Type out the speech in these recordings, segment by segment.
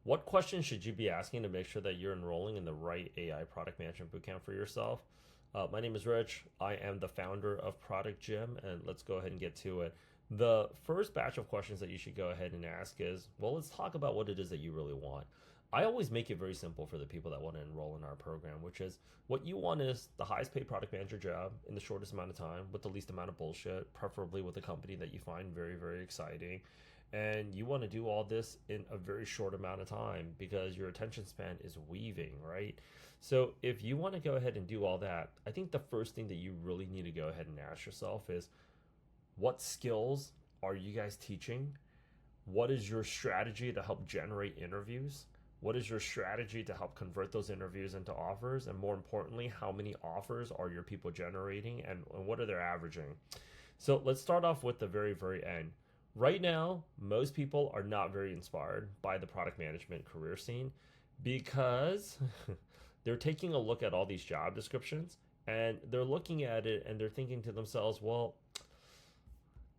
What questions should you be asking to make sure that you're enrolling in the right AI product management bootcamp for yourself? My name is Rich. I am the founder of Product Gym, and let's go ahead and get to it. The first batch of questions that you should go ahead and ask is, well, let's talk about what it is that you really want. I always make it very simple for the people that want to enroll in our program, which is what you want is the highest paid product manager job in the shortest amount of time with the least amount of bullshit, preferably with a company that you find very, very exciting. And you want to do all this in a very short amount of time because your attention span is weaving, right? So if you want to go ahead and do all that, I think the first thing that you really need to go ahead and ask yourself is, what skills are you guys teaching? What is your strategy to help generate interviews? What is your strategy to help convert those interviews into offers? And more importantly, how many offers are your people generating and what are they averaging? So let's start off with the very, very end. Right now, most people are not very inspired by the product management career scene because they're taking a look at all these job descriptions and they're looking at it and they're thinking to themselves, well,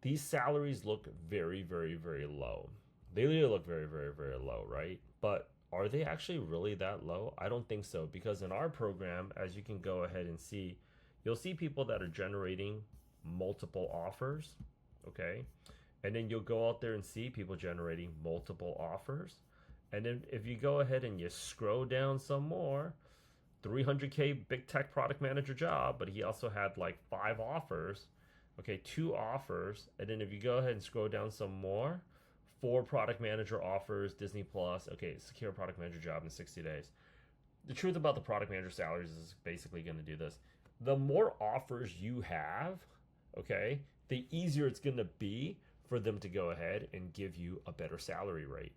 these salaries look very, very, very low. They really look very, very, very low, right? But are they actually really that low? I don't think so, because in our program, as you can go ahead and see, you'll see people that are generating multiple offers, okay? And then you'll go out there and see people generating multiple offers. And then if you go ahead and you scroll down some more, 300K big tech product manager job, but he also had like 5 offers. Okay, 2 offers. And then if you go ahead and scroll down some more, 4 product manager offers, Disney Plus. Okay, secure product manager job in 60 days. The truth about the product manager salaries is basically going to do this. The more offers you have, okay, the easier it's going to be for them to go ahead and give you a better salary rate.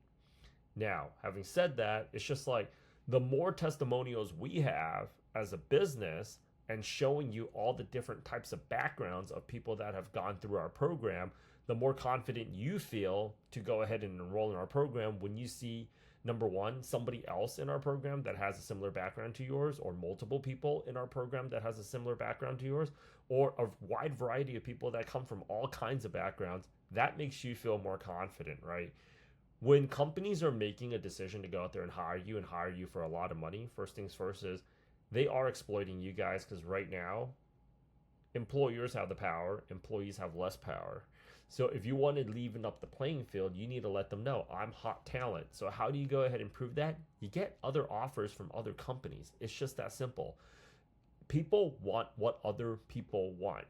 Now, having said that, it's just like the more testimonials we have as a business and showing you all the different types of backgrounds of people that have gone through our program, the more confident you feel to go ahead and enroll in our program when you see, number one, somebody else in our program that has a similar background to yours, or multiple people in our program that has a similar background to yours, or a wide variety of people that come from all kinds of backgrounds. That makes you feel more confident, right? When companies are making a decision to go out there and hire you for a lot of money, first things first is they are exploiting you guys, because right now employers have the power, employees have less power. So if you want to leaven up the playing field, you need to let them know I'm hot talent. So how do you go ahead and prove that? You get other offers from other companies. It's just that simple. People want what other people want.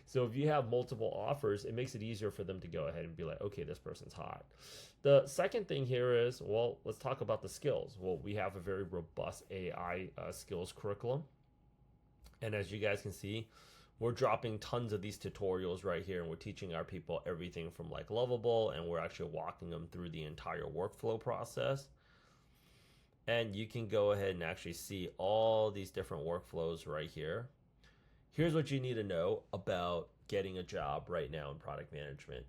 So if you have multiple offers, it makes it easier for them to go ahead and be like, okay, this person's hot. The second thing here is, well, let's talk about the skills. Well, we have a very robust AI skills curriculum. And as you guys can see, we're dropping tons of these tutorials right here, and we're teaching our people everything from like Lovable, and we're actually walking them through the entire workflow process. And you can go ahead and actually see all these different workflows right here. Here's what you need to know about getting a job right now in product management.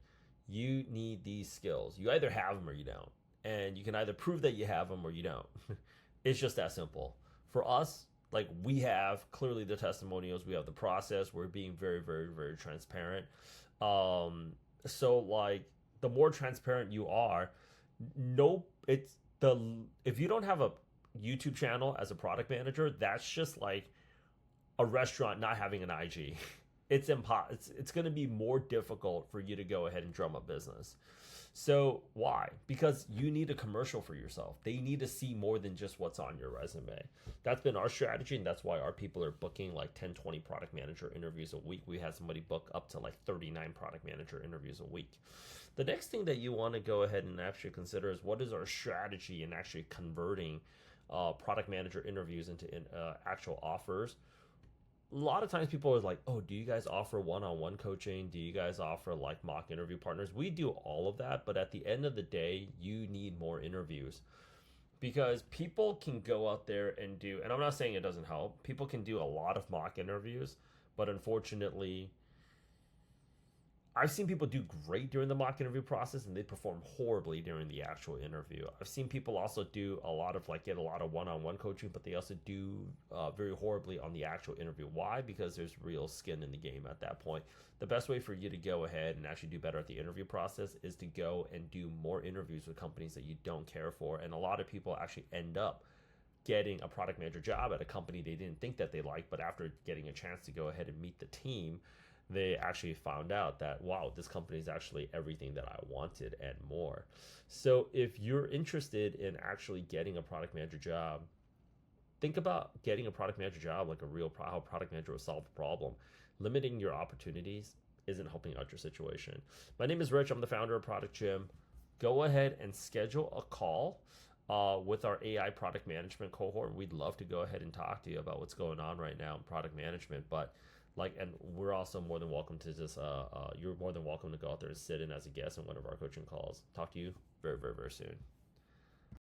You need these skills. You either have them or you don't. And you can either prove that you have them or you don't. It's just that simple. For us, like, we have clearly the testimonials, we have the process, we're being very, very, very transparent. So like, the more transparent you are, no, it's the if you don't have a YouTube channel as a product manager, that's just like a restaurant not having an IG. It's going to be more difficult for you to go ahead and drum up business. So why? Because you need a commercial for yourself. They need to see more than just what's on your resume. That's been our strategy, and that's why our people are booking like 10, 20 product manager interviews a week. We had somebody book up to like 39 product manager interviews a week. The next thing that you want to go ahead and actually consider is, what is our strategy in actually converting product manager interviews into actual offers? A lot of times people are like, oh, do you guys offer one-on-one coaching? Do you guys offer like mock interview partners? We do all of that, but at the end of the day, you need more interviews, because people can go out there and do, and I'm not saying it doesn't help, people can do a lot of mock interviews, but unfortunately, I've seen people do great during the mock interview process and they perform horribly during the actual interview. I've seen people also do a lot of get a lot of one-on-one coaching, but they also do very horribly on the actual interview. Why? Because there's real skin in the game at that point. The best way for you to go ahead and actually do better at the interview process is to go and do more interviews with companies that you don't care for. And a lot of people actually end up getting a product manager job at a company they didn't think that they liked, but after getting a chance to go ahead and meet the team, they actually found out that, wow, this company is actually everything that I wanted and more. So if you're interested in actually getting a product manager job, think about getting a product manager job like a real how a product manager will solve a problem. Limiting your opportunities isn't helping out your situation. My name is Rich. I'm the founder of Product Gym. Go ahead and schedule a call with our AI product management cohort. We'd love to go ahead and talk to you about what's going on right now in product management. But and we're also more than welcome to just you're more than welcome to go out there and sit in as a guest on one of our coaching calls. Talk to you very, very, very soon.